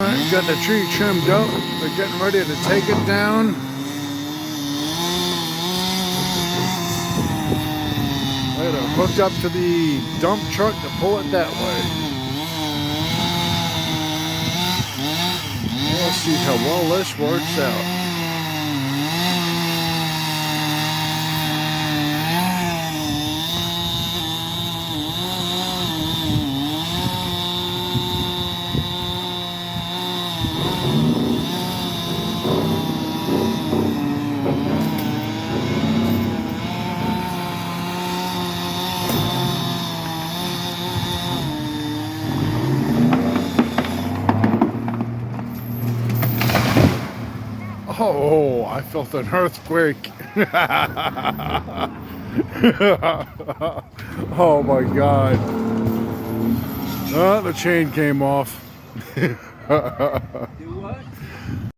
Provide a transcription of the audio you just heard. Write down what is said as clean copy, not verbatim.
Alright, got the tree trimmed up. They're getting ready to take it down. They're hooked up to the dump truck to pull it that way. We'll see how well this works out. Oh, I felt an earthquake. Oh my God. Oh, the chain came off.